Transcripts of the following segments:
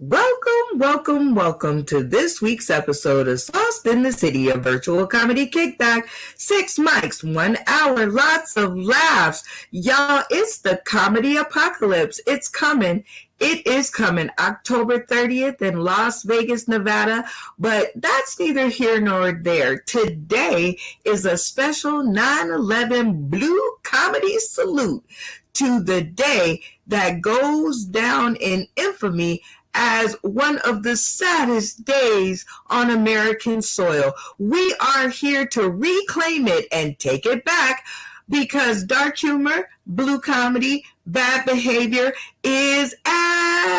Welcome to this week's episode of Sauced in the City, a virtual comedy kickback. 6 mics, 1 hour, lots of laughs. Y'all, it's the comedy apocalypse. It's coming. It is coming October 30th in Las Vegas, Nevada, but that's neither here nor there. Today is a special 9/11 Blue Comedy Salute to the day that goes down in infamy as one of the saddest days on American soil. We are here to reclaim it and take it back because dark humor, blue comedy, bad behavior is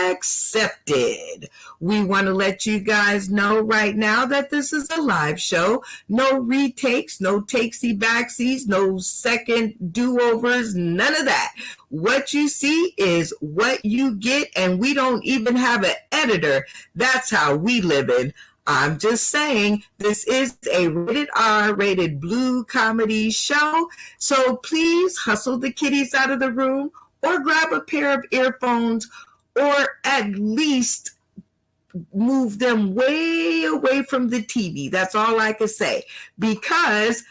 accepted. We want to let you guys know right now that this is a live show. No retakes, no takesy backsies, no second do-overs, none of that. What you see is what you get, and we don't even have an editor. That's how we live in. I'm just saying, this is a rated R, rated blue comedy show. So please hustle the kitties out of the room or grab a pair of earphones or at least move them way away from the TV. That's all I can say, because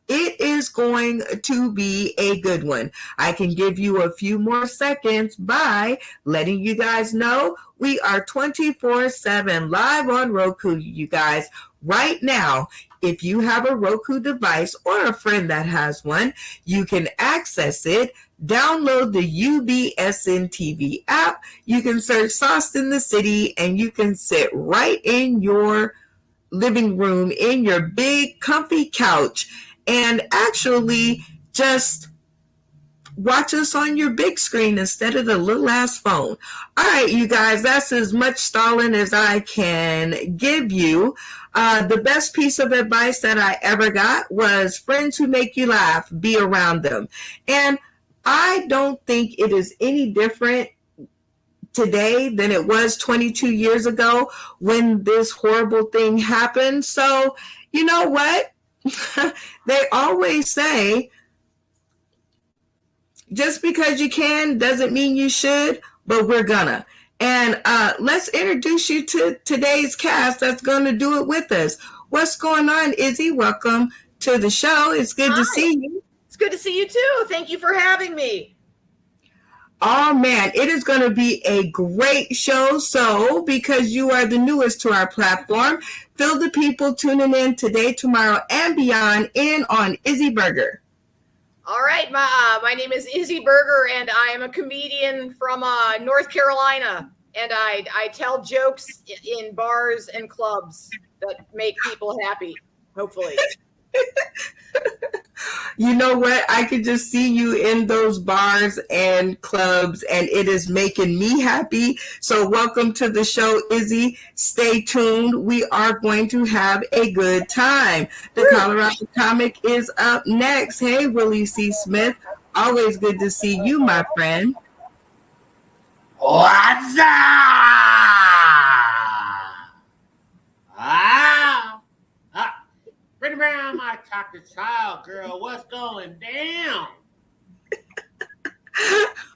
it is going to be a good one. I can give you a few more seconds by letting you guys know we are 24/7 live on Roku, you guys. Right now, if you have a Roku device or a friend that has one, you can access it. Download the UBSN TV app. You can search Sauced in the City, and you can sit right in your living room, in your big comfy couch, and actually just watch us on your big screen instead of the little ass phone. All right, you guys, that's as much stalling as I can give you. The best piece of advice that I ever got was friends who make you laugh, be around them. And I don't think it is any different today than it was 22 years ago when this horrible thing happened. So, you know what? They always say, just because you can doesn't mean you should, but we're gonna. And let's introduce you to today's cast that's going to do it with us. What's going on, Izzy? Welcome to the show. It's good to see you. It's good to see you too. Thank you for having me. Oh man, it is going to be a great show. So, because you are the newest to our platform, fill the people tuning in today, tomorrow, and beyond in on Izzy Burger. All right, my name is Izzy Berger, and I am a comedian from North Carolina, and I tell jokes in bars and clubs that make people happy, hopefully. You know what? I could just see you in those bars and clubs, and it is making me happy. So welcome to the show, Izzy. Stay tuned. We are going to have a good time. The Colorado comic is up next. Hey, Willie C. Smith. Always good to see you, my friend. What's up? Bring around my chocolate child, girl. What's going down?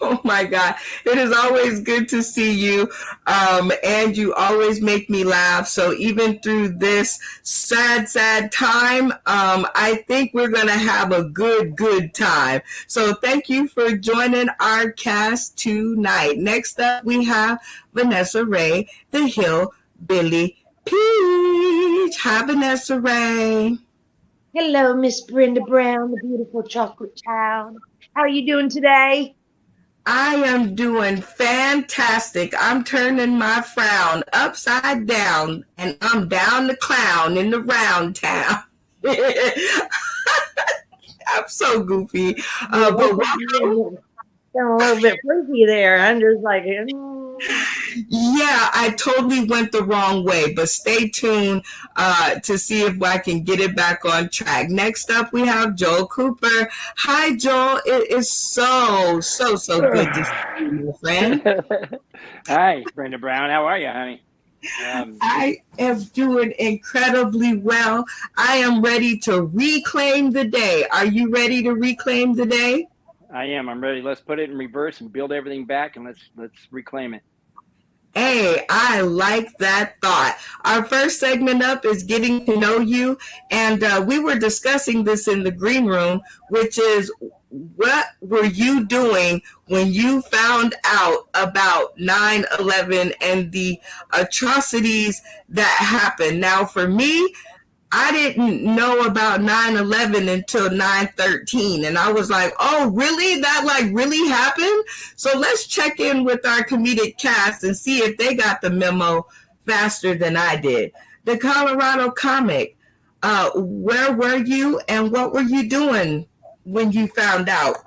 Oh my God. It is always good to see you. And you always make me laugh. So even through this sad time, I think we're going to have a good time. So thank you for joining our cast tonight. Next up, we have Vanessa Ray, the Hillbilly Peach. Hi, Vanessa Ray. Hello, Miss Brenda Brown, the beautiful chocolate child. How are you doing today? I am doing fantastic. I'm turning my frown upside down, and I'm down the clown in the round town. I'm so goofy. But welcome. A little bit freaky there. I'm just like, Yeah, I totally went the wrong way, but stay tuned to see if I can get it back on track. Next up, we have Joel Cooper. Hi, Joel. It is so good to see you, my friend. Hi, Brenda Brown. How are you, honey? I am doing incredibly well. I am ready to reclaim the day. Are you ready to reclaim the day? I am. I'm ready. Let's put it in reverse and build everything back, and let's reclaim it. Hey, I like that thought. Our first segment up is getting to know you. And we were discussing this in the green room, which is what were you doing when you found out about 9/11 and the atrocities that happened? Now, for me, I didn't know about 9/11 until 9/13, and I was like, oh, really? That like really happened? So let's check in with our comedic cast and see if they got the memo faster than I did. The Colorado comic, where were you and what were you doing when you found out?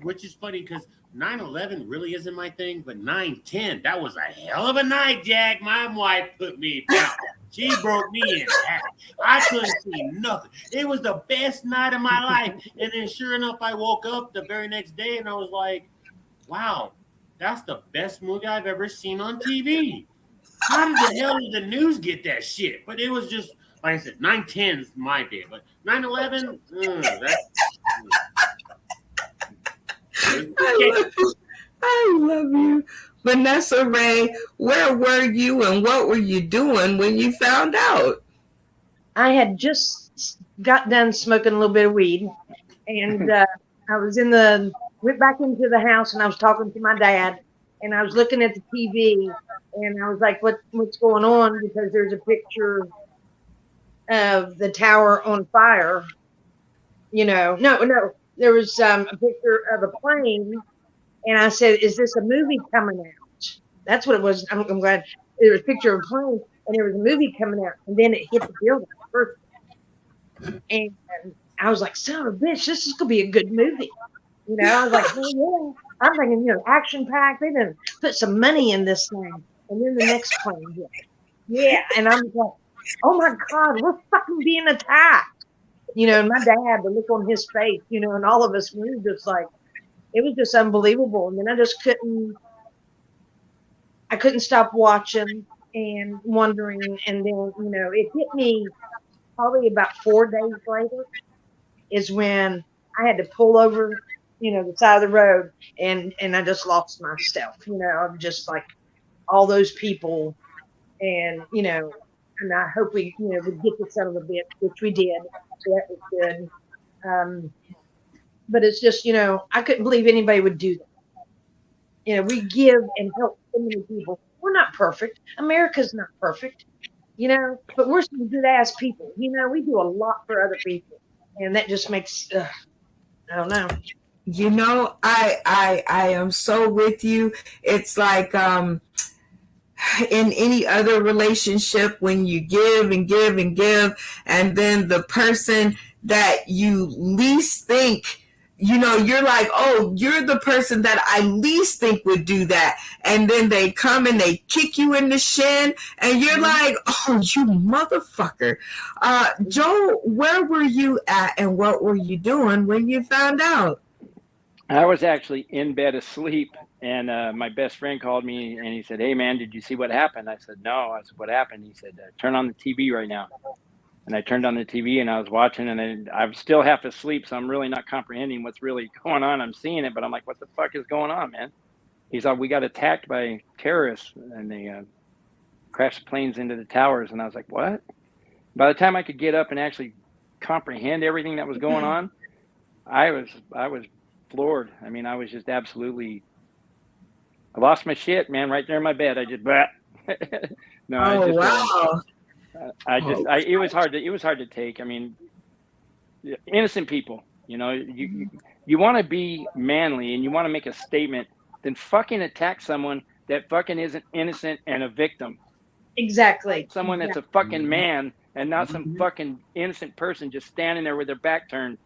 Which is funny because 9/11 really isn't my thing, but 9/10, that was a hell of a night, Jack. My wife put me down. She broke me in half. I couldn't see nothing. It was the best night of my life. And then sure enough, I woke up the very next day and I was like, wow, that's the best movie I've ever seen on TV. How did the hell did the news get that shit? But it was just, like I said, 9/10 is my day. But 9/11, I love you. Vanessa Ray, where were you and what were you doing when you found out? I had just got done smoking a little bit of weed, and I went back into the house, and I was talking to my dad, and I was looking at the TV, and I was like, what's going on? Because there's a picture of the tower on fire. No, there was a picture of a plane. And I said, is this a movie coming out? That's what it was. I'm glad. There was a picture of a plane, and there was a movie coming out. And then it hit the building first. And I was like, son of a bitch, this is going to be a good movie. I was like, oh, yeah. I'm thinking, action-packed. They didn't put some money in this thing. And then the next plane hit. Yeah. And I'm like, oh, my God, we're fucking being attacked. And my dad, the look on his face, and all of us, we were just like, it was just unbelievable. And then I just couldn't stop watching and wondering. And then, it hit me probably about 4 days later is when I had to pull over, the side of the road and I just lost myself. I'm just like all those people and, and I hope we, would get this out of the bit, which we did. So that was good. But it's just, I couldn't believe anybody would do that. We give and help so many people. We're not perfect. America's not perfect, but we're some good ass people. We do a lot for other people. And that just makes, I don't know. I am so with you. It's like, in any other relationship when you give and give and give, and then the person that you least think, you're like, oh, you're the person that I least think would do that. And then they come and they kick you in the shin and you're like, oh, you motherfucker. Joe, where were you at and what were you doing when you found out? I was actually in bed asleep, and my best friend called me and he said, hey, man, did you see what happened? I said, no. I said, what happened? He said, turn on the TV right now. And I turned on the TV and I was watching, and I'm still half asleep, so I'm really not comprehending what's really going on. I'm seeing it, but I'm like, what the fuck is going on, man? He's like, we got attacked by terrorists, and they crashed planes into the towers. And I was like, what? By the time I could get up and actually comprehend everything that was going on, I was floored. I mean, I was just absolutely, I lost my shit, man, right there in my bed. I just, no, wow. It was hard to take. I mean, innocent people, you want to be manly and you want to make a statement, then fucking attack someone that fucking isn't innocent and a victim. Exactly. Someone that's a fucking man and not some fucking innocent person just standing there with their back turned.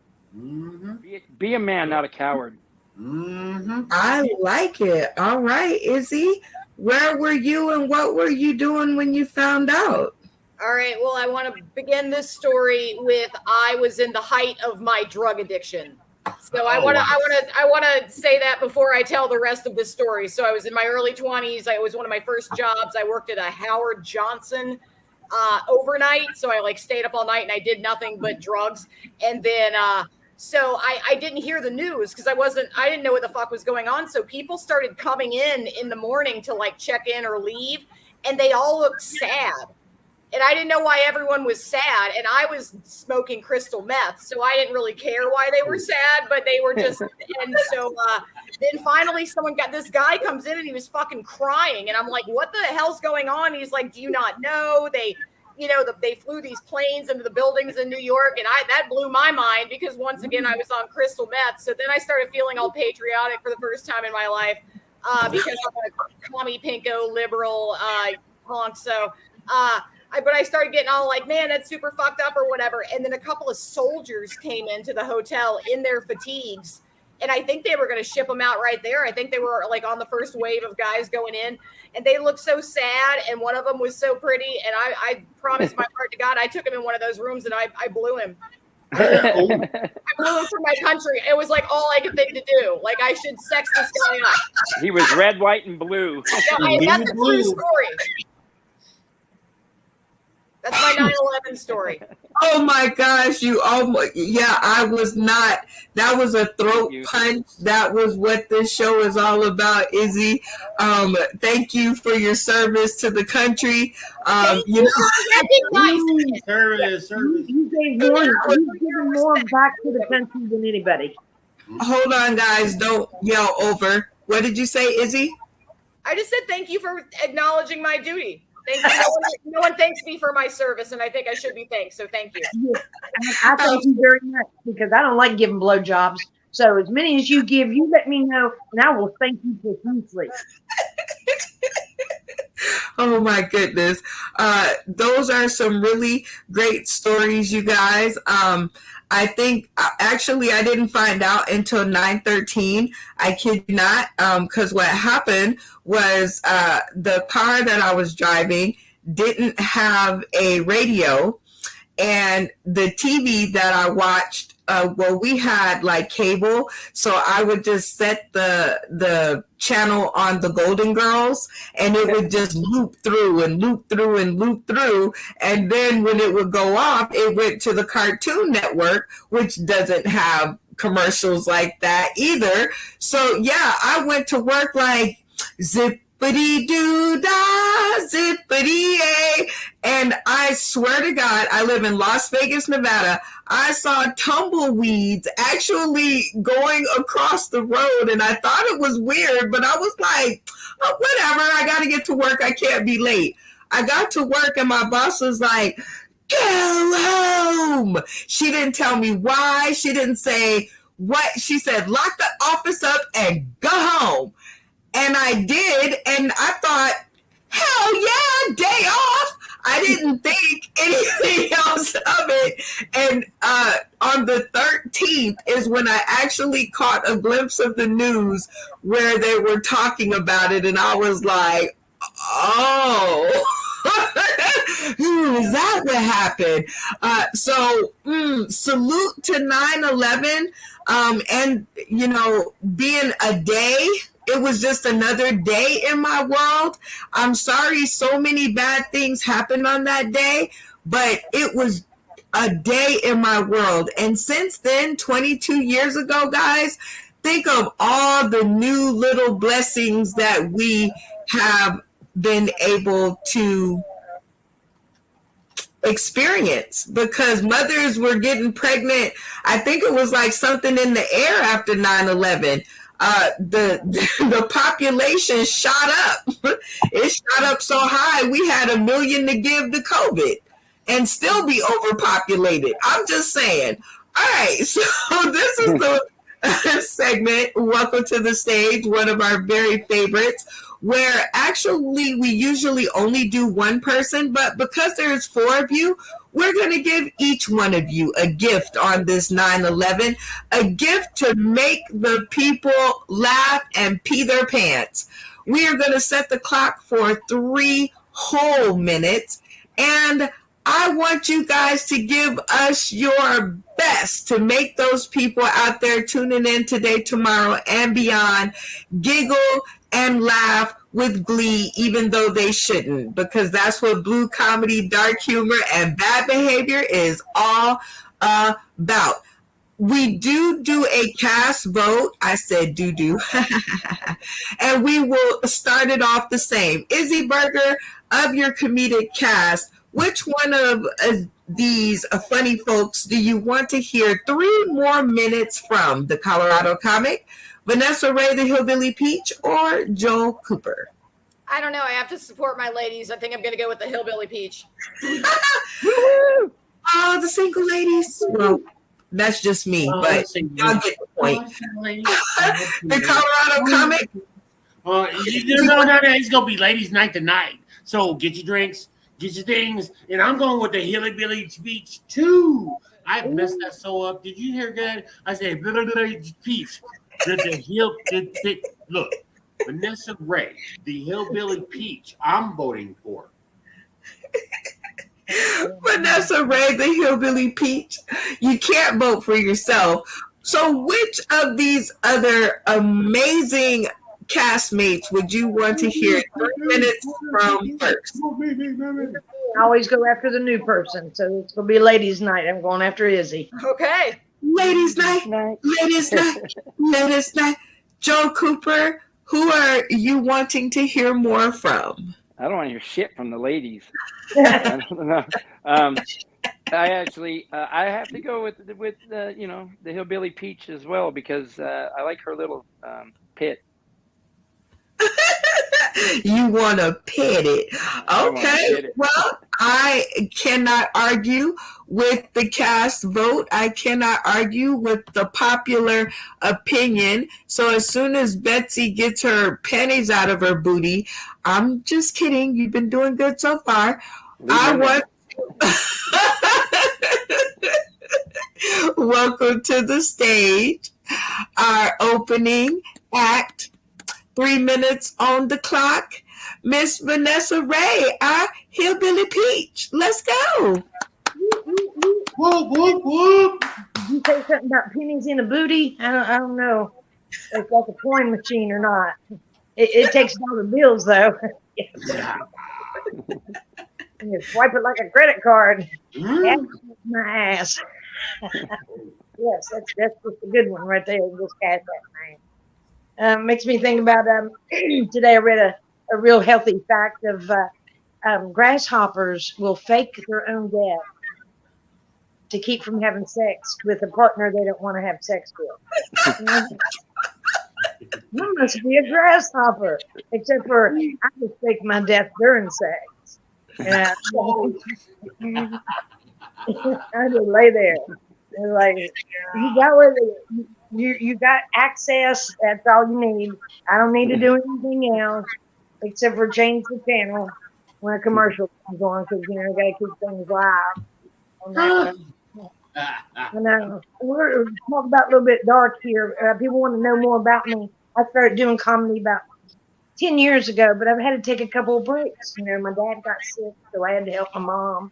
Be a man, not a coward. I like it. All right, Izzy, where were you and what were you doing when you found out? All right. Well, I want to begin this story with I was in the height of my drug addiction. So I want to say that before I tell the rest of the story. So I was in my early 20s. It was one of my first jobs. I worked at a Howard Johnson overnight. So I stayed up all night and I did nothing but drugs. And then So I didn't hear the news because I didn't know what the fuck was going on. So people started coming in the morning to like check in or leave, and they all looked sad. And I didn't know why everyone was sad. And I was smoking crystal meth, so I didn't really care why they were sad, but they were just, and so then finally this guy comes in and he was fucking crying. And I'm like, what the hell's going on? He's like, do you not know? They flew these planes into the buildings in New York. And that blew my mind because once again, I was on crystal meth. So then I started feeling all patriotic for the first time in my life because I'm a commie pinko liberal honk. So, but I started getting all like, man, that's super fucked up or whatever. And then a couple of soldiers came into the hotel in their fatigues. And I think they were going to ship them out right there. I think they were like on the first wave of guys going in, and they looked so sad. And one of them was so pretty. And I promised my heart to God, I took him in one of those rooms and I blew him. I blew him for my country. It was like all I could think to do. Like I should sex this guy up. He was red, white, and blue. Yeah, that's a true story. That's my 9/11 story. Oh my gosh, I was not. That was a throat punch. That was what this show is all about, Izzy. Thank you for your service to the country. Service. You gave more back to the country than anybody. Hold on, guys. Don't yell over. What did you say, Izzy? I just said thank you for acknowledging my duty. Thank you. No one thanks me for my service, and I think I should be thanked. So thank you. I thank you very much because I don't like giving blowjobs. So as many as you give, you let me know, and I will thank you profusely. Oh my goodness. Those are some really great stories, you guys. I think actually I didn't find out until 9:13. I kid you not, because what happened was the car that I was driving didn't have a radio, and the TV that I watched, we had like cable, so I would just set the channel on the Golden Girls, and it would just loop through and loop through and loop through, and then when it would go off, it went to the Cartoon Network, which doesn't have commercials like that either. So yeah, I went to work like zippity doo dah, zippity a, and I swear to God, I live in Las Vegas, Nevada. I saw tumbleweeds actually going across the road, and I thought it was weird, but I was like, oh, whatever, I got to get to work. I can't be late. I got to work, and my boss was like, go home. She didn't tell me why. She didn't say what. She said, lock the office up and go home. And I did, and I thought, hell yeah, day off. I didn't think anything else of it. And on the 13th is when I actually caught a glimpse of the news where they were talking about it, and I was like, oh. Is that what happened? So salute to 9/11, and being a day. It was just another day in my world. I'm sorry so many bad things happened on that day, but it was a day in my world. And since then, 22 years ago, guys, think of all the new little blessings that we have been able to experience, because mothers were getting pregnant. I think it was like something in the air after 9/11. The population shot up. It shot up so high, we had 1 million to give to COVID and still be overpopulated. I'm just saying. All right, so this is the segment, Welcome to the Stage, one of our very favorites, where actually we usually only do one person, but because there's 4 of you, we're going to give each one of you a gift on this 9/11, a gift to make the people laugh and pee their pants. We are going to set the clock for 3 whole minutes, and I want you guys to give us your best to make those people out there tuning in today, tomorrow, and beyond giggle and laugh with glee, even though they shouldn't, because that's what blue comedy, dark humor, and bad behavior is all about. we do a cast vote. I said do. And we will start it off the same. Izzy Burger, of your comedic cast, which one of these funny folks do you want to hear 3 more minutes from? The Colorado comic, Vanessa Ray, the Hillbilly Peach, or Joel Cooper? I don't know. I have to support my ladies. I think I'm going to go with the Hillbilly Peach. Oh, the single ladies. Well, that's just me, but y'all get the point. The Colorado comic. No, it's gonna be ladies' night tonight. So get your drinks, get your things, and I'm going with the Hillbilly Peach too. I messed that so up. Did you hear that? I said Peach. Look, Vanessa Ray, the Hillbilly Peach. I'm voting for. Vanessa Ray, the Hillbilly Peach. You can't vote for yourself. So which of these other amazing castmates would you want to hear 3 minutes from first? I always go after the new person, so it's gonna be ladies' night. I'm going after Izzy. Okay. Ladies' night, ladies' night, ladies' night. Joe Cooper, who are you wanting to hear more from? I don't want to hear shit from the ladies. I don't know. I actually, I have to go with the Hillbilly Peach as well, because I like her little pit. You want to pit it. Okay. Well, I cannot argue with the cast vote. I cannot argue with the popular opinion. So as soon as Betsy gets her panties out of her booty, I'm just kidding. You've been doing good so far. Welcome to the stage, our opening act. 3 minutes on the clock. Miss Vanessa Ray, our Hillbilly Peach. Let's go. Whoop, whoop, whoop. Did you say something about pennies in a booty? I don't know if it's like a coin machine or not. It takes dollar bills, though. And you swipe it like a credit card. That's my ass. Yes, that's just a good one right there. Just cash that man. Makes me think about today I read a real healthy fact of grasshoppers will fake their own death to keep from having sex with a partner they don't want to have sex with. You must be a grasshopper, except for I just fake my death during sex. I just lay there. And like, you got where you got access. That's all you need. I don't need to do anything else except for change the channel when a commercial comes on, because you got to keep things live. I know. We're talking about a little bit dark here. People want to know more about me. I started doing comedy about 10 years ago, but I've had to take a couple of breaks. My dad got sick, so I had to help my mom,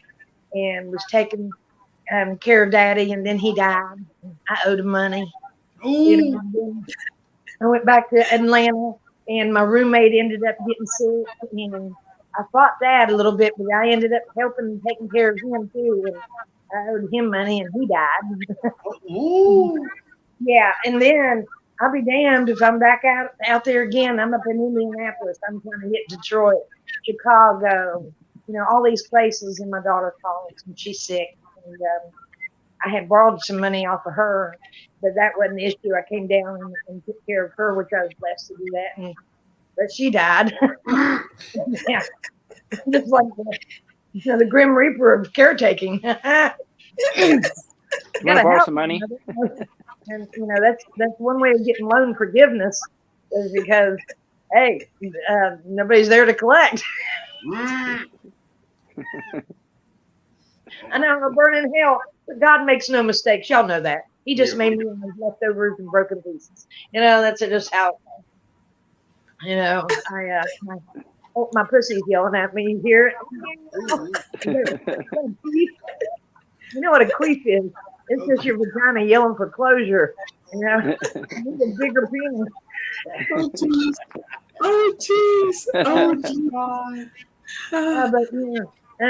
and was taking care of Daddy, and then he died. I owed him money. I went back to Atlanta, and my roommate ended up getting sick, and I fought Dad a little bit, but I ended up helping and taking care of him too. And I owed him money, and he died. Yeah, and then I'll be damned if I'm back out there again. I'm up in Indianapolis. I'm trying to hit Detroit, Chicago, all these places. And my daughter calls, and she's sick. And I had borrowed some money off of her, but that wasn't the issue. I came down and took care of her, which I was blessed to do that. But she died. Yeah, just like the Grim Reaper of caretaking. You want to borrow some money? And that's one way of getting loan forgiveness, is because hey, nobody's there to collect. I know I'm burning hell, but God makes no mistakes. Y'all know that. He just made me with leftovers and broken pieces. That's just how. My pussy's yelling at me. You hear it? You know what a queef is? It's just your vagina yelling for closure. You need a bigger penis. Oh, jeez. Oh, jeez. Oh, jeez. But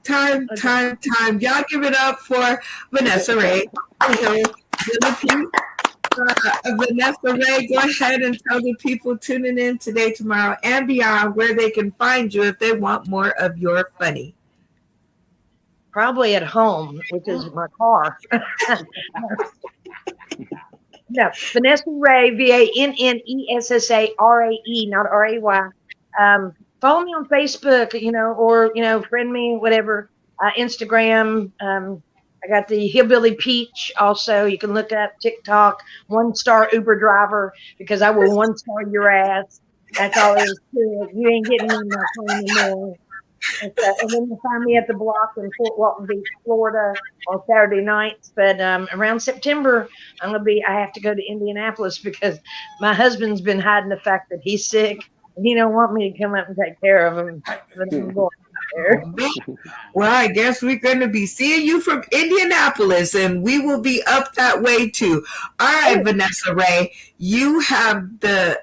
Time. Y'all give it up for Vanessa Ray. Vanessa Ray, go ahead and tell the people tuning in today, tomorrow, and beyond where they can find you if they want more of your funny. Probably at home, which is my car. No, Vanessa Ray, VANNESSARAE, not RAY. Follow me on Facebook, or friend me, whatever. Instagram. I got the Hillbilly Peach. Also, you can look up TikTok. 1-star Uber driver, because I will 1-star your ass. That's all there is to it. You ain't getting me in my phone anymore. And then you find me at the block in Fort Walton Beach, Florida, on Saturday nights. But around September, I have to go to Indianapolis because my husband's been hiding the fact that he's sick, and he don't want me to come up and take care of him. But I'm going there. Well, I guess we're going to be seeing you from Indianapolis, and we will be up that way too. All right, Vanessa Ray, you have the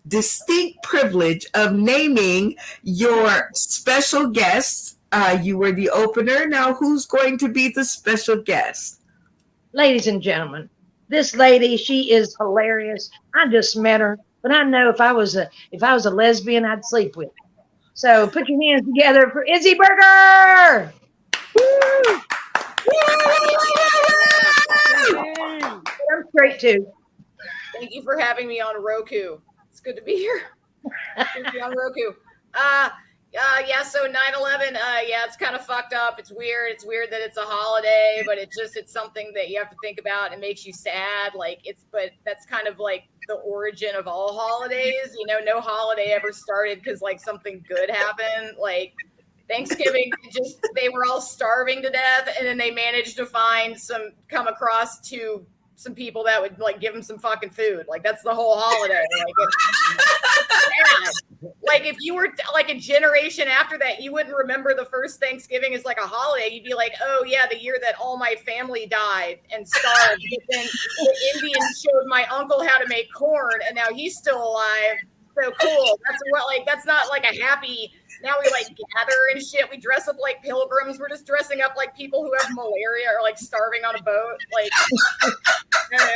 distinct privilege of naming your special guests. You were the opener. Now, who's going to be the special guest? Ladies and gentlemen, this lady, she is hilarious. I just met her, but I know if I was a lesbian, I'd sleep with her. So put your hands together for Izzy Burger. Woo! I'm straight too. Thank you for having me on Roku. It's good to be here. Good to be on Roku. Yeah, so 9/11, yeah, it's kind of fucked up. It's weird. It's weird that it's a holiday, but it's something that you have to think about. It makes you sad. But that's kind of like the origin of all holidays. No holiday ever started because something good happened. Thanksgiving, they were all starving to death, and then they managed to come across some people that would give them some fucking food. That's the whole holiday. If you were a generation after that, you wouldn't remember the first Thanksgiving as a holiday. You'd be like, oh yeah, the year that all my family died and starved. But then the Indians showed my uncle how to make corn, and now he's still alive. So cool. That's not a happy. Now we gather and shit. We dress up like pilgrims. We're just dressing up like people who have malaria or starving on a boat. I don't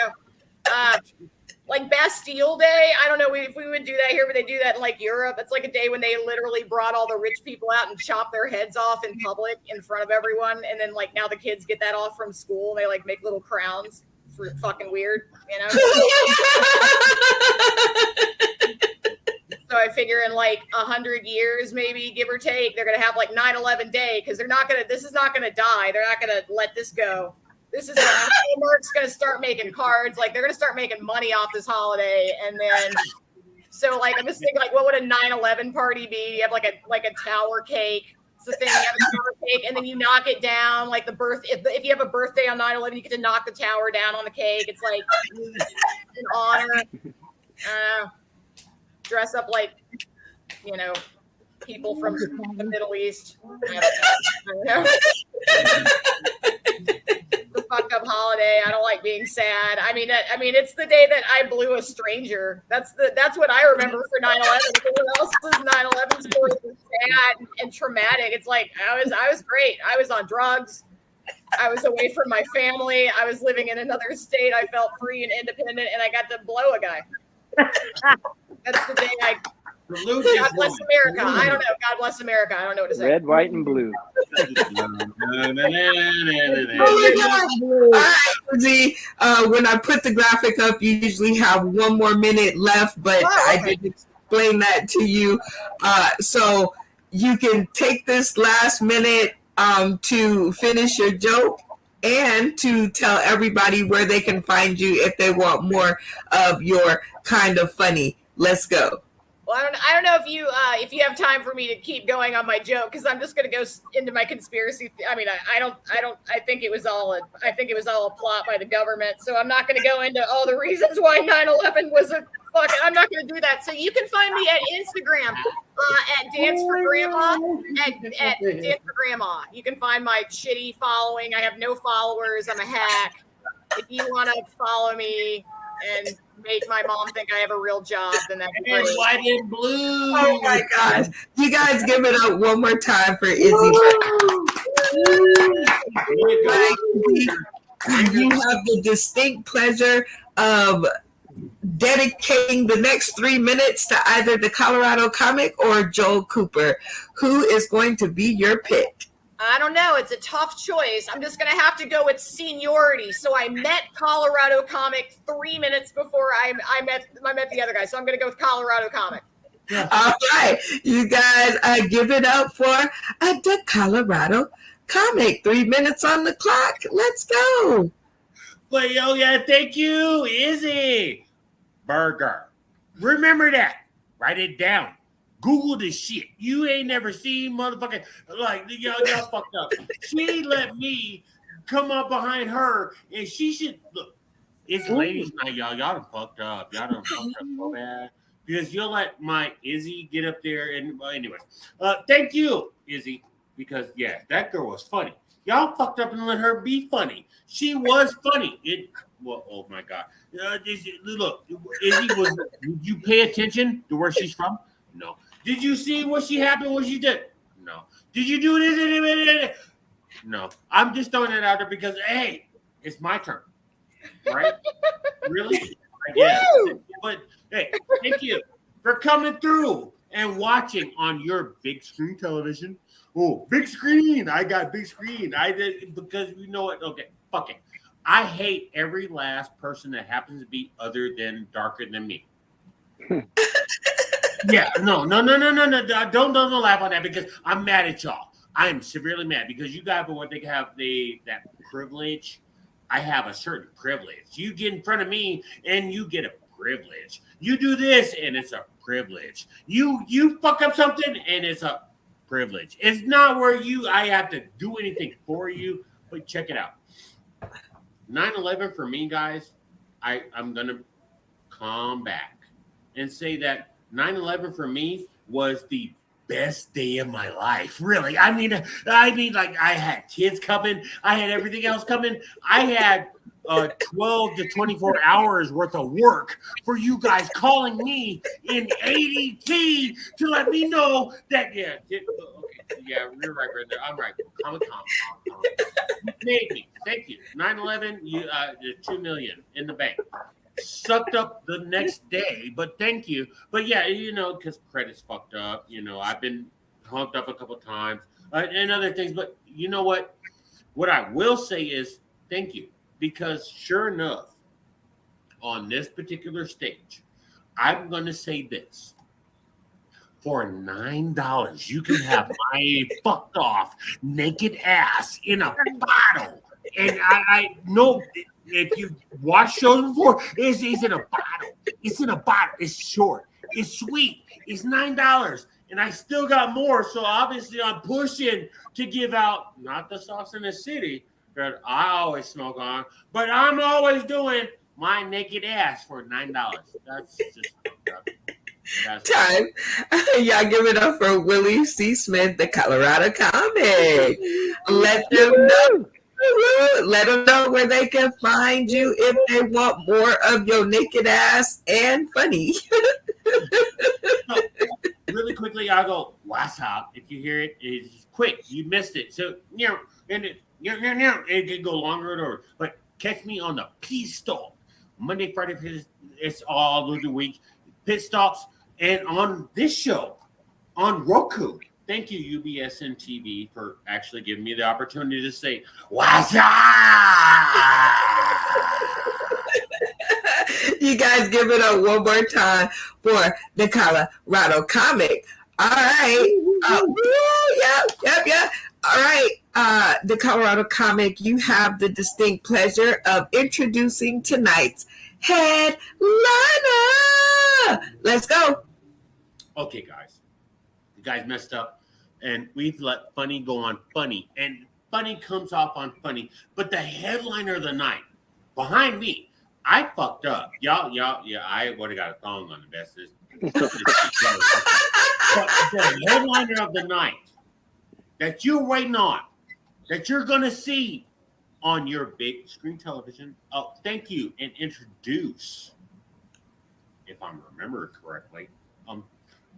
know. Bastille Day. I don't know if we would do that here, but they do that in Europe. It's a day when they literally brought all the rich people out and chopped their heads off in public in front of everyone. And then now the kids get that off from school and they make little crowns. It's fucking weird, So I figure in 100 years, maybe give or take, they're going to have 9/11 Day because this is not going to die. They're not going to let this go. This is Hallmark's going to start making cards. They're going to start making money off this holiday. And then, so I'm just thinking what would a 9/11 party be? You have a tower cake. It's the thing, you have a tower cake and then you knock it down. If you have a birthday on 9/11, you get to knock the tower down on the cake. It's an honor. Dress up people from the Middle East. I don't know. The fucked up holiday. I don't like being sad. I mean, it's the day that I blew a stranger. That's what I remember for 9/11. Everyone else's 9/11 story was sad and traumatic. It's I was great. I was on drugs. I was away from my family. I was living in another state. I felt free and independent, and I got to blow a guy. That's the day God bless America. I don't know. God bless America. I don't know what to say. Red, white, and blue. When I put the graphic up, you usually have 1 more minute left, but I did explain that to you. So you can take this last minute to finish your joke and to tell everybody where they can find you if they want more of your kind of funny. Let's go. Well, I don't know if you have time for me to keep going on my joke because I'm just going to go into my conspiracy. I think it was all a plot by the government. So I'm not going to go into all the reasons why 9/11 was a fucking. I'm not going to do that. So you can find me at Instagram at Dance for Grandma at Dance for Grandma. You can find my shitty following. I have no followers. I'm a hack. If you want to follow me and make my mom think I have a real job, then that'd be And great. white and blue. Oh my gosh. You guys give it up one more time for Izzy. You have the distinct pleasure of dedicating the next 3 minutes to either the Colorado comic or Joel Cooper. Who is going to be your pick? I don't know. It's a tough choice. I'm just going to have to go with seniority. So I met Colorado Comic 3 minutes before I met the other guy. So I'm going to go with Colorado Comic. All right. You guys give it up for the Colorado comic. 3 minutes on the clock. Let's go. But thank you, Izzy Burger. Remember that. Write it down. Google this shit. You ain't never seen motherfucking like y'all fucked up. She let me come up behind her, and she should look. It's ladies' night, y'all. Y'all done fucked up. Y'all done fucked up so bad because you'll let my Izzy get up there. And anyways, thank you, Izzy, because that girl was funny. Y'all fucked up and let her be funny. She was funny. Oh my God. Look, Izzy was. Did you pay attention to where she's from? No. Did you see what she did? No. Did you do this? No. I'm just throwing it out there because, hey, it's my turn. Right? Really? Yeah. But, hey, thank you for coming through and watching on your big screen television. Oh, big screen. I got big screen. I did because you know what? Okay, fuck it. I hate every last person that happens to be other than darker than me. Yeah, no. Don't laugh on that because I'm mad at y'all. I am severely mad because you guys what they have that privilege. I have a certain privilege. You get in front of me and you get a privilege. You do this and it's a privilege. You fuck up something and it's a privilege. It's not where I have to do anything for you. But check it out. 9/11 for me, guys. I'm gonna come back and say that 9/11 for me was the best day of my life. Really. I mean, like I had kids coming. I had everything else coming. I had 12 to 24 hours worth of work for you guys calling me in ADT to let me know that, you're right, Brenda. I'm right. Calm. Made me. Thank you. 9/11, you 2 million in the bank. Sucked up the next day, but thank you. But because credit's fucked up. I've been humped up a couple times and other things. But you know what? What I will say is thank you, because sure enough, on this particular stage, I'm going to say this. For $9, you can have my fucked off naked ass in a bottle. And I know if you watched shows before, it's in a bottle. It's in a bottle. It's short. It's sweet. It's $9. And I still got more. So obviously I'm pushing to give out, not the Sauce in the City that I always smoke on, but I'm always doing my naked ass for $9. That's just time. Y'all give it up for Willie C. Smith, the Colorado comic. Let them know where they can find you if they want more of your naked ass and funny. So, really quickly, I'll go, what's up? If you hear it, it's quick. You missed it. So, and it can go longer or but catch me on the Pit Stop. Monday, Friday, it's all of the week. Pit Stops. And on this show, on Roku, thank you, UBSN TV, for actually giving me the opportunity to say, what's up? You guys give it up one more time for the Colorado comic. All right. Yep. All right. The Colorado comic, you have the distinct pleasure of introducing tonight's headliner. Let's go. Okay, guys. You guys messed up, and we've let funny go on funny, and funny comes off on funny. But the headliner of the night, behind me, I fucked up. Y'all, I would have got a thong on the best. But the headliner of the night that you're waiting on, that you're going to see on your big screen television, thank you, and introduce if I'm remembering correctly.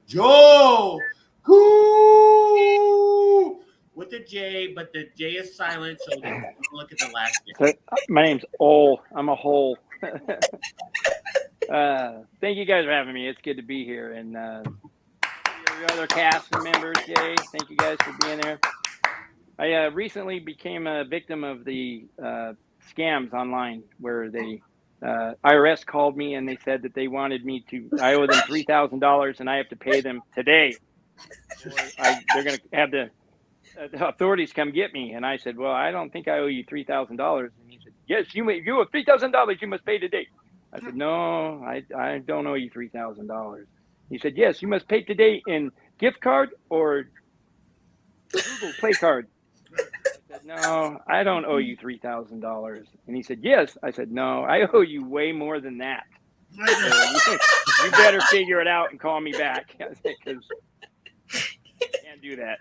Joe, who with the J, but the J is silent, so don't look at the last name. My name's Ol. I'm a hole. Thank you guys for having me. It's good to be here. And your other cast members, Jay, thank you guys for being there. I recently became a victim of the scams online where they IRS called me and they said that they wanted me to, I owe them $3,000 and I have to pay them today. They're going to have the authorities come get me. And I said, well, I don't think I owe you $3,000. And he said, yes, you owe $3,000. You must pay today. I said, no, I don't owe you $3,000. He said, yes, you must pay today in gift card or Google Play card. I said, no, I don't owe you $3,000. And he said, yes. I said, no, I owe you way more than that. So you better figure it out and call me back because I can't do that.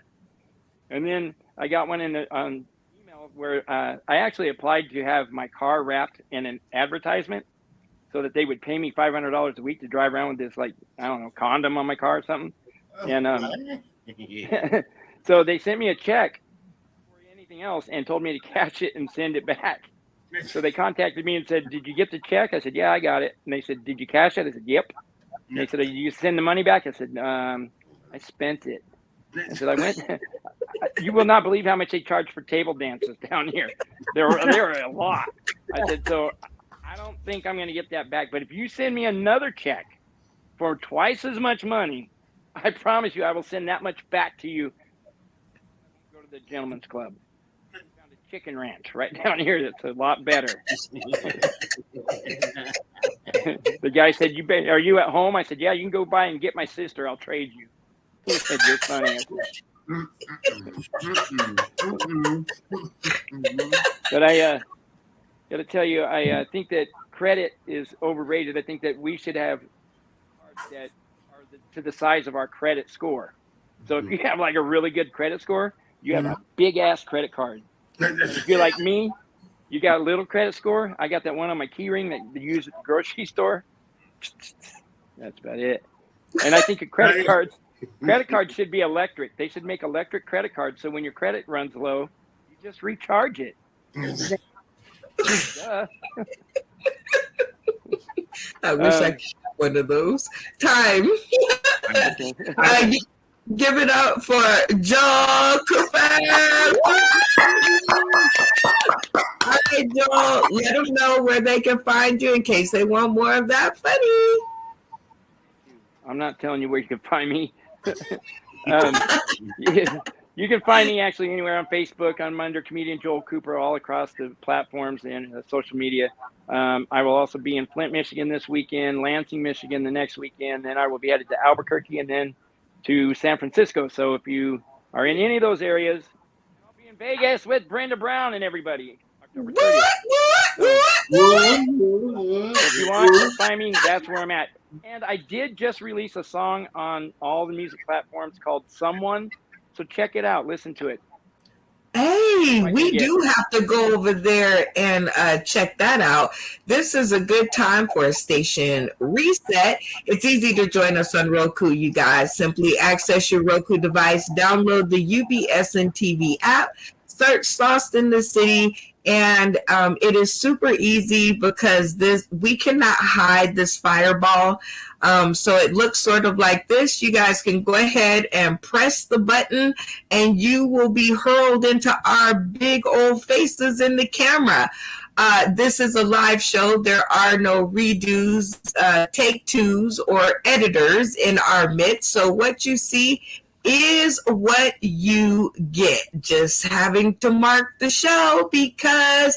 And then I got one on email where I actually applied to have my car wrapped in an advertisement so that they would pay me $500 a week to drive around with this, like, I don't know, condom on my car or something. And so they sent me a check for anything else and told me to cash it and send it back. So they contacted me and said, did you get the check? I said, yeah, I got it. And they said, did you cash it? I said, yep. And they said, did you send the money back? I said, I spent it. I said, I went. You will not believe how much they charge for table dances down here. There are a lot. I said, so I don't think I'm going to get that back. But if you send me another check for twice as much money, I promise you I will send that much back to you. Go to the Gentleman's Club. I found a chicken ranch right down here that's a lot better. The guy said, are you at home? I said, yeah, you can go by and get my sister. I'll trade you. He said, you're funny. But I got to tell you, I think that credit is overrated. I think that we should have cards that are to the size of our credit score. So if you have like a really good credit score, you have a big ass credit card. If you're like me, you got a little credit score. I got that one on my key ring that you use at the grocery store. That's about it. And I think credit cards should be electric. They should make electric credit cards so when your credit runs low, you just recharge it. I wish I could have one of those. Time. Give it up for Joe Cooper. All right, Joe, let them know where they can find you in case they want more of that funny. I'm not telling you where you can find me. You can find me actually anywhere on Facebook. I'm under Comedian Joel Cooper all across the platforms and social media. I will also be in Flint, Michigan this weekend, Lansing, Michigan the next weekend. Then I will be headed to Albuquerque and then to San Francisco. So if you are in any of those areas, I'll be in Vegas with Brenda Brown and everybody. October 30th. If you want to find me, that's where I'm at. And I did just release a song on all the music platforms called Someone. So check it out. Listen to it. Hey, we do have to go over there and check that out. This is a good time for a station reset. It's easy to join us on Roku, you guys. Simply access your Roku device, download the UBSN TV app, search Sauced in the City, and it is super easy because we cannot hide this fireball. So it looks sort of like this. You guys can go ahead and press the button and you will be hurled into our big old faces in the camera. This is a live show. There are no redos, take twos, or editors in our midst. So what you see is what you get. Just having to mark the show because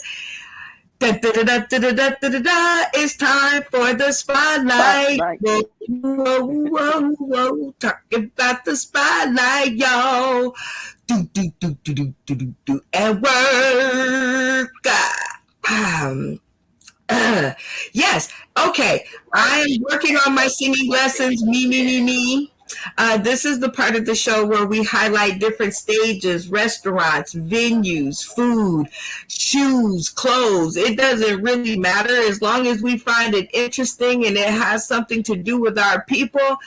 it's time for the spotlight. Whoa. Talking about the spotlight, y'all. Do. And work. Yes. Okay. I am working on my singing lessons. Me. This is the part of the show where we highlight different stages, restaurants, venues, food, shoes, clothes. It doesn't really matter as long as we find it interesting and it has something to do with our people.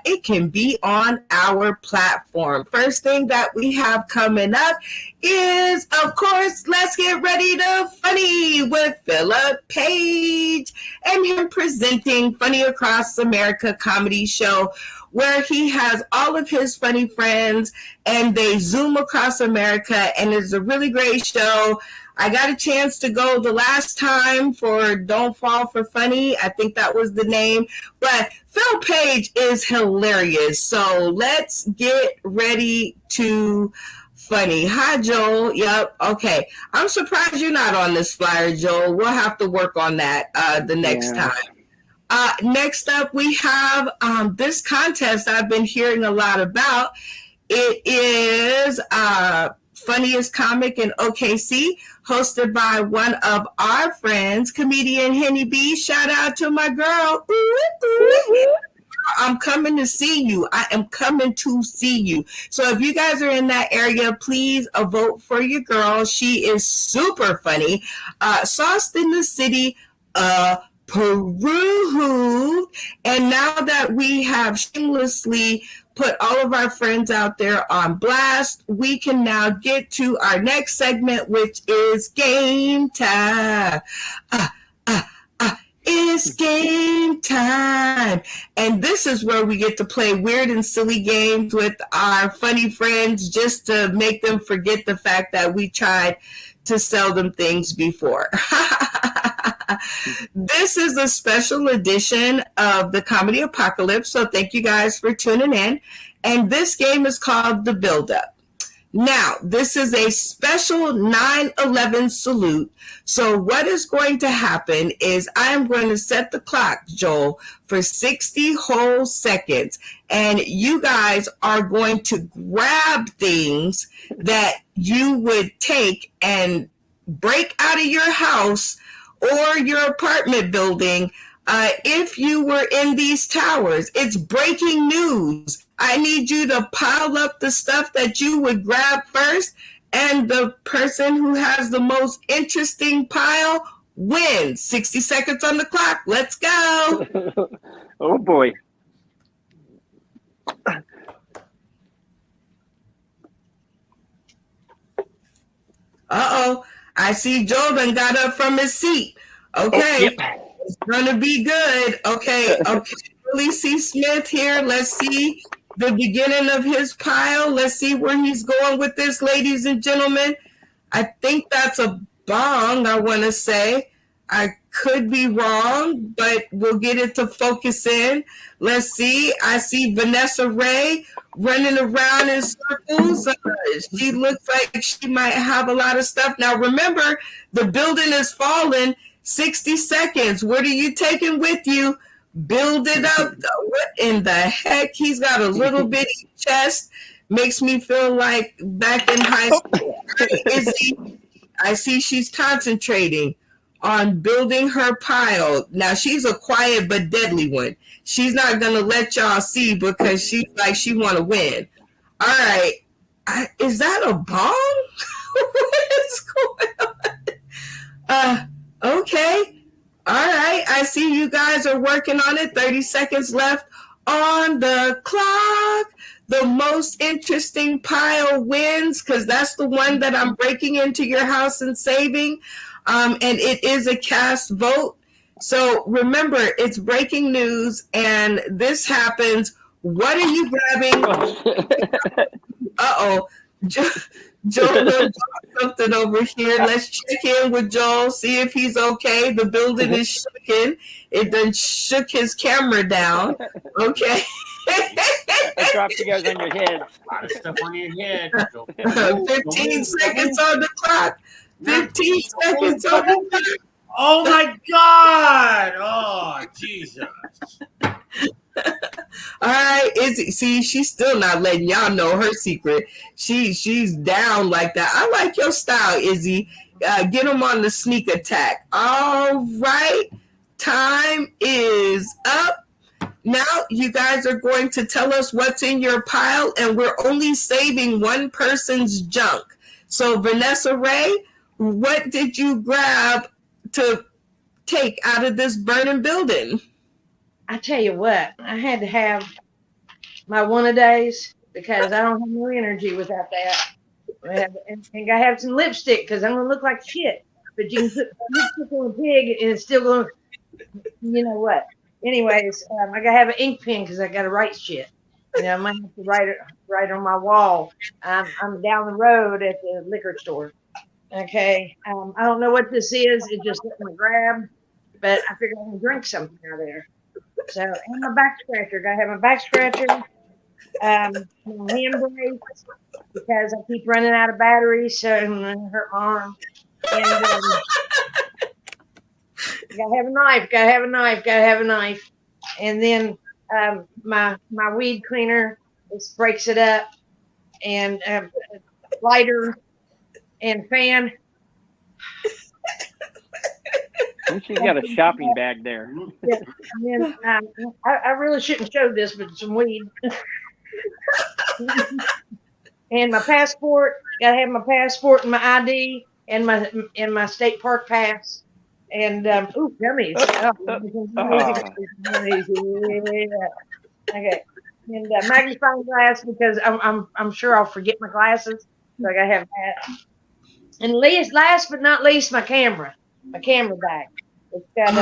It can be on our platform. First thing that we have coming up is, of course, let's get ready to funny with Philip Page and him presenting Funny Across America comedy show, where he has all of his funny friends and they zoom across America, and it's a really great show. I got a chance to go the last time for Don't Fall for Funny. I think that was the name. But Phil Page is hilarious. So let's get ready to funny. Hi, Joel. Yep. Okay. I'm surprised you're not on this flyer, Joel. We'll have to work on that the next time. Next up, we have this contest I've been hearing a lot about. It is Funniest Comic in OKC, hosted by one of our friends, comedian Henny B. Shout out to my girl. I'm coming to see you. I am coming to see you. So if you guys are in that area, please vote for your girl. She is super funny. Sauced in the City, Peru. And now that we have shamelessly put all of our friends out there on blast, we can now get to our next segment, which is game time. It's game time. And this is where we get to play weird and silly games with our funny friends just to make them forget the fact that we tried to sell them things before. This is a special edition of the Comedy Apocalypse, so thank you guys for tuning in. And this game is called The Build-Up. Now, this is a special 9/11 salute. So what is going to happen is I am going to set the clock, Joel, for 60 whole seconds. And you guys are going to grab things that you would take and break out of your house or your apartment building if you were in these towers. It's breaking news. I need you to pile up the stuff that you would grab first, and the person who has the most interesting pile wins. 60 seconds on the clock. Let's go. Oh, boy. Uh-oh. I see Joel done got up from his seat. Okay. Oh, yep. It's going to be good. Okay. Willie C. Smith here. Let's see the beginning of his pile. Let's see where he's going with this, ladies and gentlemen. I think that's a bong, I want to say. I could be wrong, but we'll get it to focus in. Let's see. I see Vanessa Ray running around in circles. She looks like she might have a lot of stuff. Now, remember, the building is falling. 60 seconds. What are you taking with you? Build it up. What in the heck? He's got a little bitty chest. Makes me feel like back in high school. I see she's concentrating on building her pile. Now, she's a quiet but deadly one. She's not going to let y'all see because she's like she want to win. All right. Is that a bomb? What is going on? Okay. All right. I see you guys are working on it. 30 seconds left on the clock. The most interesting pile wins because that's the one that I'm breaking into your house and saving. And it is a cast vote. So remember, it's breaking news and this happens. What are you grabbing? Uh-oh. Joel got something over here. Let's check in with Joel, see if he's okay. The building is shaking. It done shook his camera down. Okay. I dropped you guys on your head. A lot of stuff on your head. 15 seconds on the clock. 15 seconds on the clock. Oh my God! Oh Jesus! All right, Izzy. See, she's still not letting y'all know her secret. She's down like that. I like your style, Izzy. Get them on the sneak attack. All right, time is up. now you guys are going to tell us what's in your pile, and we're only saving one person's junk. So Vanessa Ray, what did you grab to take out of this burning building? I tell you what, I had to have my one-a-days because I don't have no energy without that. And I have some lipstick because I'm gonna look like shit. But you can put lipstick on a pig and it's still gonna, you know what? Anyways, I gotta have an ink pen because I gotta write shit. You know, I might have to write on my wall. I'm down the road at the liquor store. Okay, I don't know what this is. It just let me grab, but I figured I'm gonna drink something out of there. So, and my back scratcher. Gotta have my back scratcher. My hand brace because I keep running out of batteries, so I'm gonna hurt my arm. And gotta have a knife. Gotta have a knife. Gotta have a knife. And then my weed cleaner just breaks it up, and lighter and fan. She's got a shopping bag there. Yeah. And then I really shouldn't show this, but some weed. And my passport. Gotta have my passport and my ID and my state park pass. And gummies. Gummies. Yeah. Okay. And magnifying glass because I'm sure I'll forget my glasses. So I gotta have that. And last but not least, my camera bag. It's got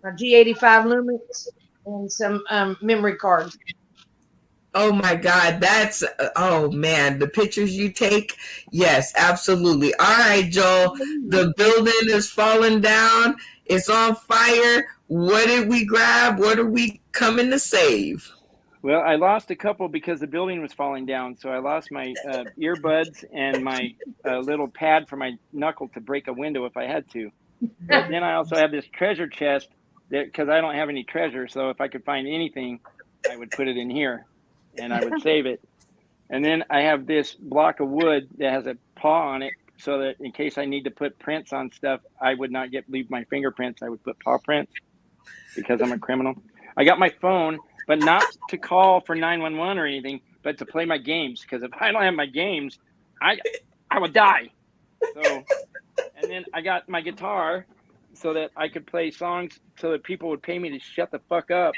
my G85 Lumix and some memory cards. Oh my God, that's, oh man, the pictures you take. Yes, absolutely. All right, Joel, the building is falling down. It's on fire. What did we grab? What are we coming to save? Well, I lost a couple because the building was falling down. So I lost my earbuds and my little pad for my knuckle to break a window if I had to. But then I also have this treasure chest because I don't have any treasure. So if I could find anything, I would put it in here and I would save it. And then I have this block of wood that has a paw on it so that in case I need to put prints on stuff, I would not leave my fingerprints. I would put paw prints because I'm a criminal. I got my phone, but not to call for 911 or anything, but to play my games. Because if I don't have my games, I would die. So, and then I got my guitar so that I could play songs so that people would pay me to shut the fuck up.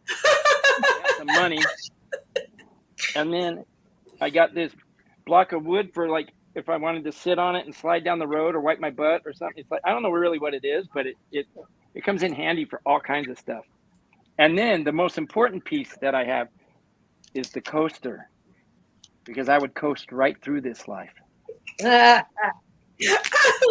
I got some money. And then I got this block of wood for like if I wanted to sit on it and slide down the road or wipe my butt or something. It's like I don't know really what it is, but it comes in handy for all kinds of stuff. And then the most important piece that I have is the coaster, because I would coast right through this life. I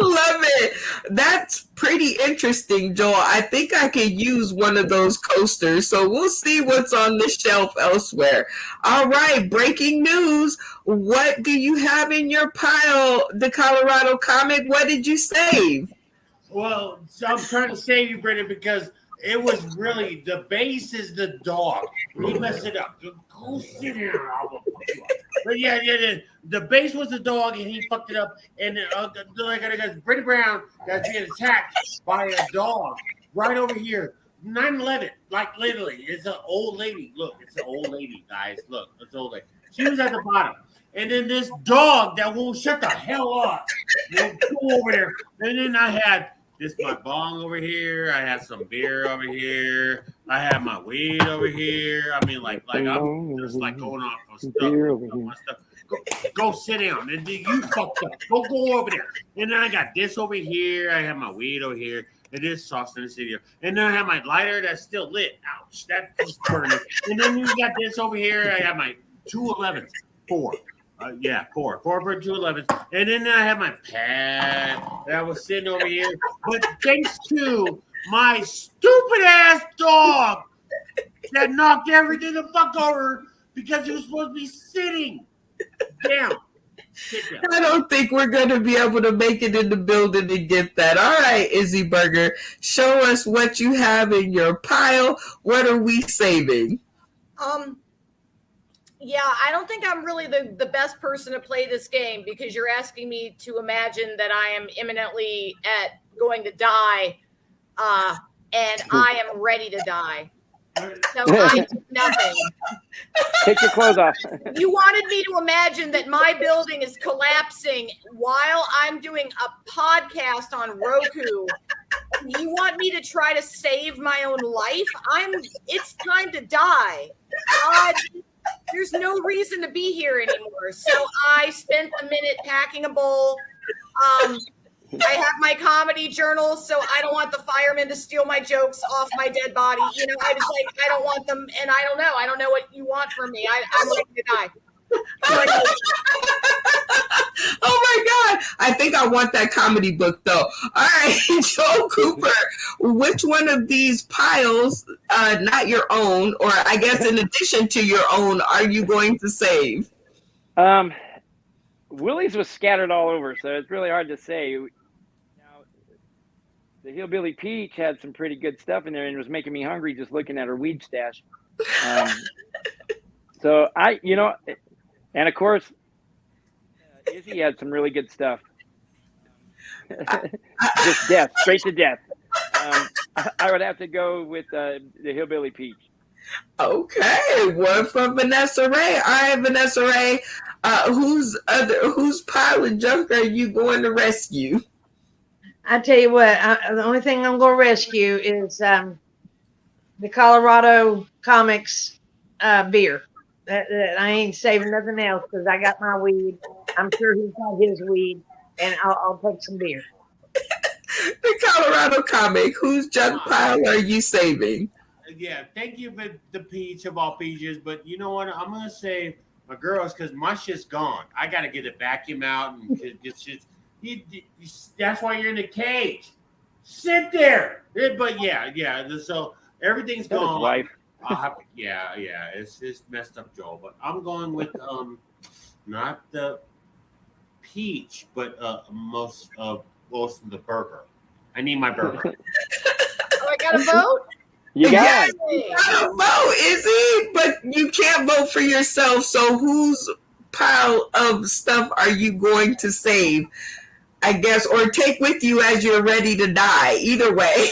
love it. That's pretty interesting, Joel. I think I could use one of those coasters. So we'll see what's on the shelf elsewhere. All right, breaking news. What do you have in your pile, the Colorado comic? What did you save? Well, so I'm trying to save you, Brendan, because it was really the base is the dog. He messed it up. Go sit here. But yeah, the base was the dog, and he fucked it up. And Brittany Brown got being attacked by a dog right over here. 9/11, like literally, it's an old lady. Look, it's an old lady, guys. Look, it's an old lady. She was at the bottom. And then this dog that won't shut the hell up will go over there. And then I had this my bong over here. I had some beer over here. I had my weed over here. I mean, like I'm just like going off on stuff. Go sit down. And you fucked up. Go over there. And then I got this over here. I have my weed over here. And this sauce in the studio. And then I have my lighter that's still lit. Ouch. That is burning. And then you got this over here. I have my 211s. Four for 211s. And then I have my pad that was sitting over here. But thanks to my stupid ass dog that knocked everything the fuck over because he was supposed to be sitting down. Sit down. I don't think we're going to be able to make it in the building to get that. All right, Izzy Burger, show us what you have in your pile. What are we saving? Yeah, I don't think I'm really the best person to play this game because you're asking me to imagine that I am imminently going to die, and I am ready to die. So I did nothing. Take your clothes off. You wanted me to imagine that my building is collapsing while I'm doing a podcast on Roku. You want me to try to save my own life? It's time to die. There's no reason to be here anymore. So I spent a minute packing a bowl. I have my comedy journal, so I don't want the firemen to steal my jokes off my dead body. You know, I don't want them, and I don't know what you want from me. I'm ready to die. Oh my God. I think I want that comedy book though. All right, Joe Cooper, which one of these piles, not your own, or I guess in addition to your own, are you going to save? Willie's was scattered all over, so it's really hard to say. Now, the Hillbilly Peach had some pretty good stuff in there and was making me hungry just looking at her weed stash. So and of course, Izzy had some really good stuff. Just death, straight to death. I would have to go with the Hillbilly Peach. Okay, one from Vanessa Ray. All right, Vanessa Ray, whose pile of junk are you going to rescue? I tell you what, the only thing I'm going to rescue is the Colorado Comics beer. I ain't saving nothing else because I got my weed. I'm sure he's got his weed, and I'll take some beer. The Colorado Comic, whose junk pile are you saving? Yeah, thank you for the peach of all peaches, but you know what? I'm gonna save my girls because my shit's gone. I gotta get a vacuum out and that's why you're in the cage. Sit there. But yeah. So everything's gone. Wife. It's messed up, Joel. But I'm going with not the peach, but most of the burger. I need my burger. I got a vote. You got it. You gotta vote, Izzy, but you can't vote for yourself. So whose pile of stuff are you going to save? I guess, or take with you as you're ready to die. Either way.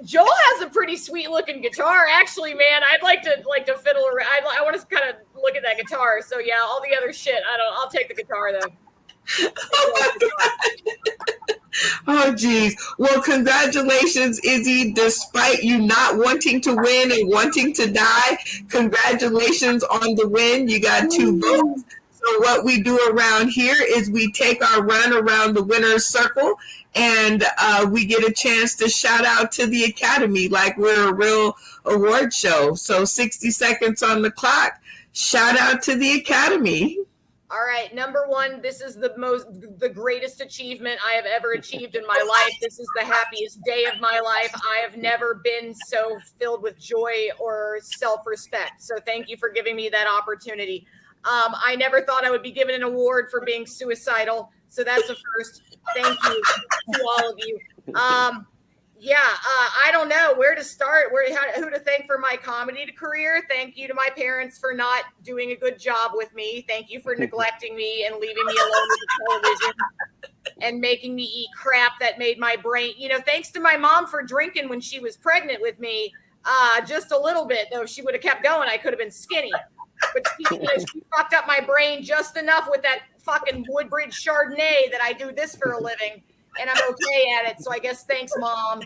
Joel has a pretty sweet looking guitar. Actually, man, I'd like to fiddle around. I want to kind of look at that guitar. So yeah, all the other shit, I'll take the guitar though. Oh geez. Well, congratulations, Izzy. Despite you not wanting to win and wanting to die, congratulations on the win. You got 2 votes. So what we do around here is we take our run around the winner's circle and we get a chance to shout out to the Academy like we're a real award show. So 60 seconds on the clock. Shout out to the Academy. All right, number 1, this is the greatest achievement I have ever achieved in my life. This is the happiest day of my life. I have never been so filled with joy or self-respect. So thank you for giving me that opportunity. I never thought I would be given an award for being suicidal. So that's a first. Thank you to all of you. I don't know where to start, who to thank for my comedy career. Thank you to my parents for not doing a good job with me. Thank you for neglecting me and leaving me alone with the television and making me eat crap that made my brain, thanks to my mom for drinking when she was pregnant with me, just a little bit, though. If she would have kept going, I could have been skinny. But she fucked up my brain just enough with that fucking Woodbridge Chardonnay that I do this for a living, and I'm okay at it. So I guess thanks, Mom.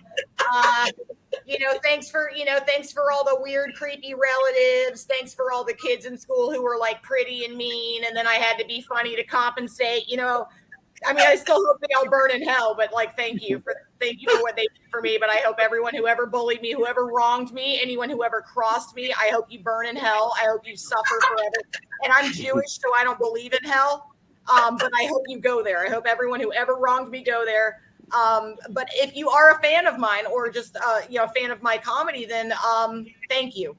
Thanks for all the weird, creepy relatives. Thanks for all the kids in school who were like pretty and mean, and then I had to be funny to compensate. I still hope they all burn in hell, but thank you for what they did for me. But I hope everyone who ever bullied me, whoever wronged me, anyone who ever crossed me, I hope you burn in hell. I hope you suffer forever. And I'm Jewish, so I don't believe in hell. But I hope you go there. I hope everyone who ever wronged me go there. But if you are a fan of mine or just a fan of my comedy, then thank you.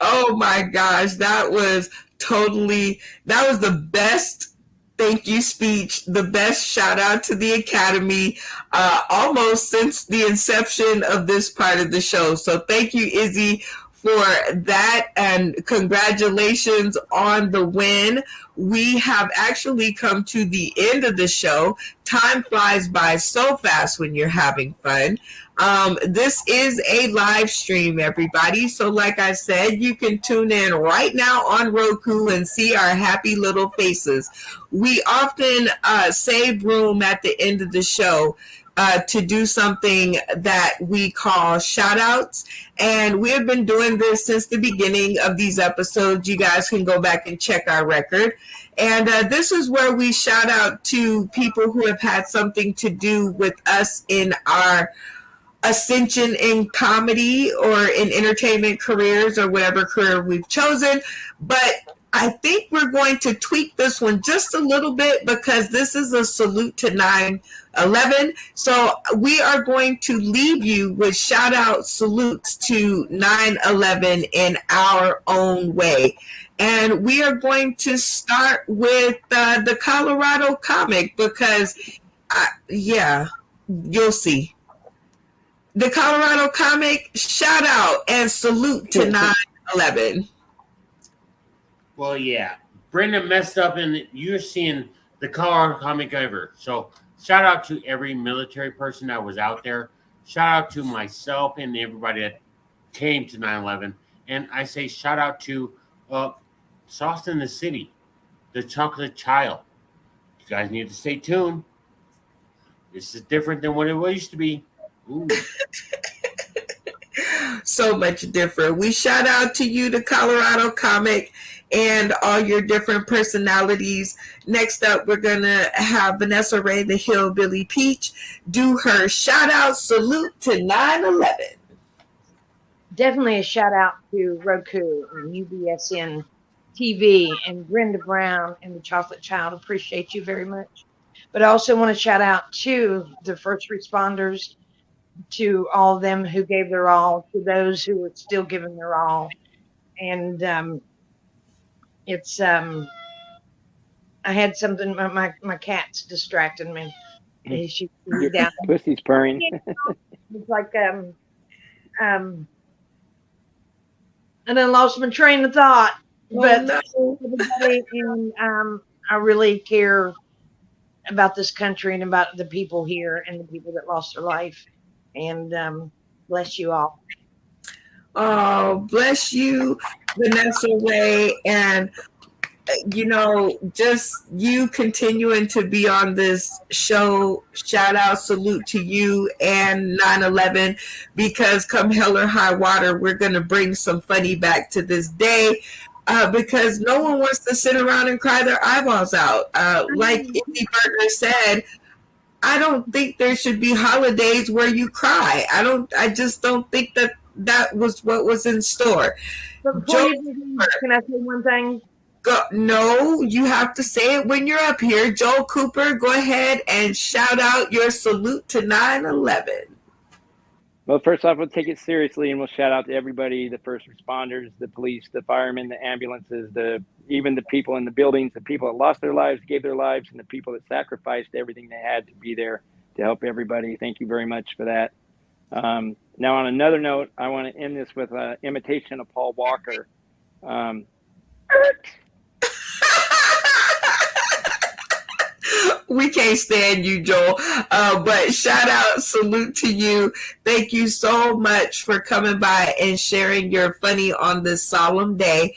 Oh my gosh, that was the best thank you speech, the best shout out to the Academy almost since the inception of this part of the show. So thank you, Izzy, for that, and congratulations on the win. We have actually come to the end of the show. Time flies by so fast when you're having fun. This is a live stream, everybody. So like I said, you can tune in right now on Roku and see our happy little faces. We often save room at the end of the show to do something that we call shout outs. And we have been doing this since the beginning of these episodes. You guys can go back and check our record. And this is where we shout out to people who have had something to do with us in our ascension in comedy or in entertainment careers or whatever career we've chosen. But I think we're going to tweak this one just a little bit because this is a salute to 9/11. So we are going to leave you with shout out salutes to 9/11 in our own way. And we are going to start with the Colorado comic because, you'll see. The Colorado comic, shout out and salute to 9/11. Well, yeah. Brenda messed up and you're seeing the Colorado comic ever. So shout out to every military person that was out there. Shout out to myself and everybody that came to 9/11. And I say shout out to Sauce in the City, the Chocolate Child. You guys need to stay tuned. This is different than what it used to be. Ooh. So much different. We shout out to you, the Colorado comic, and all your different personalities. Next up, we're going to have Vanessa Ray, the Hillbilly Peach, do her shout out salute to 9/11. Definitely a shout out to Roku and UBSN TV and Brenda Brown and the Chocolate Child. Appreciate you very much. But I also want to shout out to the first responders, to all of them who gave their all, to those who are still giving their all. And it's I had something, my cat's distracting me. She's down. Pussy's purring. It's like and I lost my train of thought. But everybody, and I really care about this country and about the people here and the people that lost their life. And bless you all. Oh, bless you, Vanessa Ray. And, just you continuing to be on this show. Shout out, salute to you and 9/11, because come hell or high water, we're going to bring some funny back to this day. Because no one wants to sit around and cry their eyeballs out. Like Izzy Burger said, I don't think there should be holidays where you cry. I just don't think that was what was in store. But before you do, can I say one thing? No, you have to say it when you're up here. Joel Cooper, go ahead and shout out your salute to 9/11. Well, first off, we'll take it seriously and we'll shout out to everybody, the first responders, the police, the firemen, the ambulances, even the people in the buildings, the people that lost their lives, gave their lives, and the people that sacrificed everything they had to be there to help everybody. Thank you very much for that. Now, on another note, I want to end this with an imitation of Paul Walker. We can't stand you, Joel. But shout out, salute to you. Thank you so much for coming by and sharing your funny on this solemn day.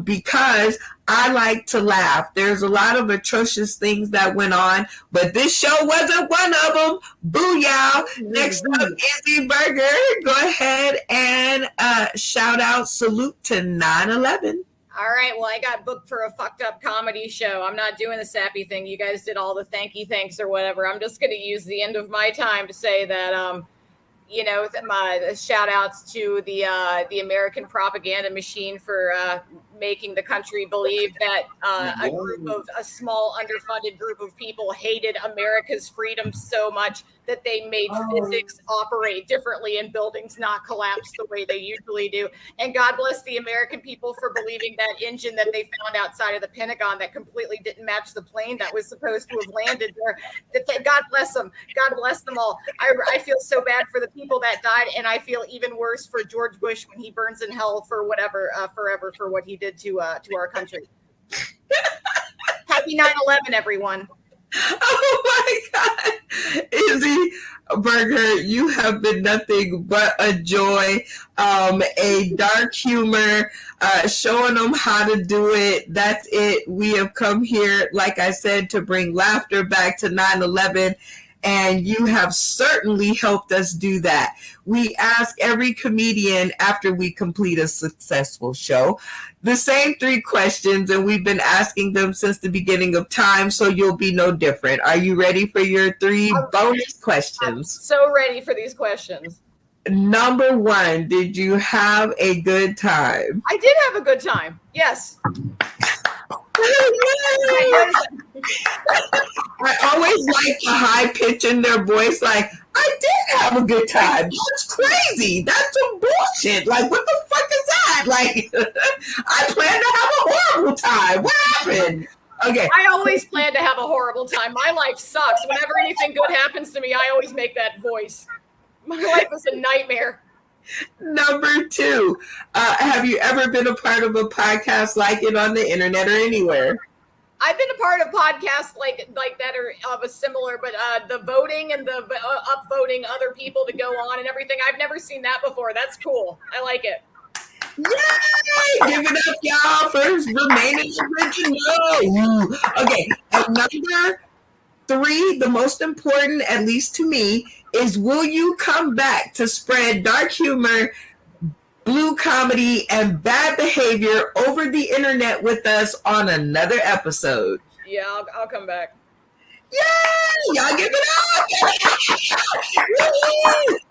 Because I like to laugh. There's a lot of atrocious things that went on, but this show wasn't one of them. Booyah. Next up, Izzy Burger. Go ahead and shout out, salute to 9/11. All right. Well, I got booked for a fucked up comedy show. I'm not doing the sappy thing. You guys did all the thanks or whatever. I'm just going to use the end of my time to say that, my shout outs to the American propaganda machine for making the country believe that a small underfunded group of people hated America's freedom so much that they made physics operate differently and buildings not collapse the way they usually do. And God bless the American people for believing that engine that they found outside of the Pentagon that completely didn't match the plane that was supposed to have landed there. God bless them. God bless them all. I feel so bad for the people that died, and I feel even worse for George Bush when he burns in hell for whatever, forever, for what he did to our country. Happy 9/11, everyone. Oh my God. Izzy Burger, you have been nothing but a joy, a dark humor, showing them how to do it. That's it. We have come here, like I said, to bring laughter back to 9/11. And you have certainly helped us do that. We ask every comedian after we complete a successful show the same 3 questions, and we've been asking them since the beginning of time, so you'll be no different. Are you ready for your 3 bonus questions? I'm so ready for these questions. Number 1, did you have a good time? I did have a good time. Yes. I always like the high pitch in their voice, like, I did have a good time. That's crazy. That's some bullshit. Like, what the fuck is that? Like, I plan to have a horrible time. What happened? Okay. I always plan to have a horrible time. My life sucks. Whenever anything good happens to me, I always make that voice. My life is a nightmare. Number 2, have you ever been a part of a podcast like it on the internet or anywhere? I've been a part of podcasts like that are of a similar, but the voting and the upvoting other people to go on and everything, I've never seen that before. That's cool. I like it. Yay! Give it up, y'all, for remaining original. Okay, and number 3, the most important, at least to me, is will you come back to spread dark humor, blue comedy, and bad behavior over the internet with us on another episode? Yeah, I'll come back. Yay! Y'all give it up!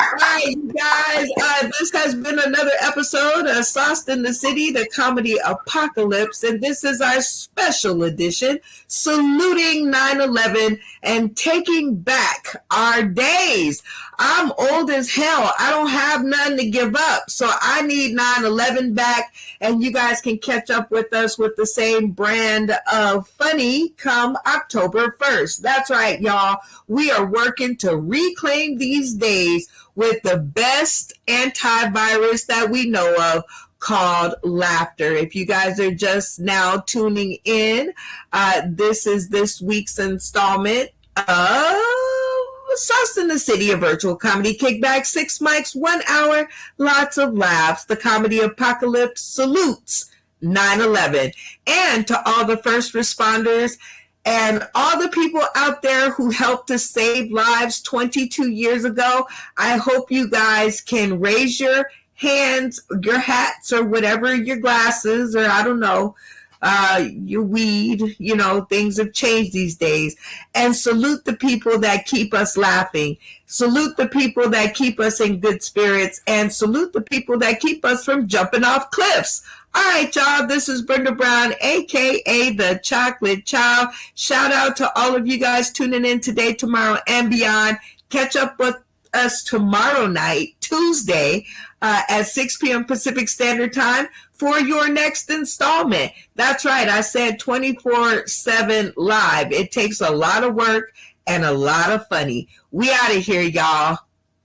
All right, you guys, this has been another episode of Sauced in the City, the comedy apocalypse, and this is our special edition, saluting 9/11 and taking back our days. I'm old as hell. I don't have nothing to give up, so I need 9/11 back, and you guys can catch up with us with the same brand of funny come October 1st. That's right, y'all. We are working to reclaim these days with the best antivirus that we know of, called laughter. If you guys are just now tuning in, this is this week's installment of Sauce in the City, a virtual comedy kickback, 6 mics, 1 hour, lots of laughs. The comedy apocalypse salutes 9/11. And to all the first responders and all the people out there who helped to save lives 22 years ago, I hope you guys can raise your hands, your hats, or whatever, your glasses, or I don't know, your weed, you know, things have changed these days, and salute the people that keep us laughing, salute the people that keep us in good spirits, and salute the people that keep us from jumping off cliffs. All right, y'all, this is Brenda Brown, aka the Chocolate Child. Shout out to all of you guys tuning in today, tomorrow, and beyond. Catch up with us tomorrow night, Tuesday, at 6 p.m. Pacific Standard Time for your next installment. That's right, I said 24/7 live. It takes a lot of work and a lot of funny. We out of here, y'all.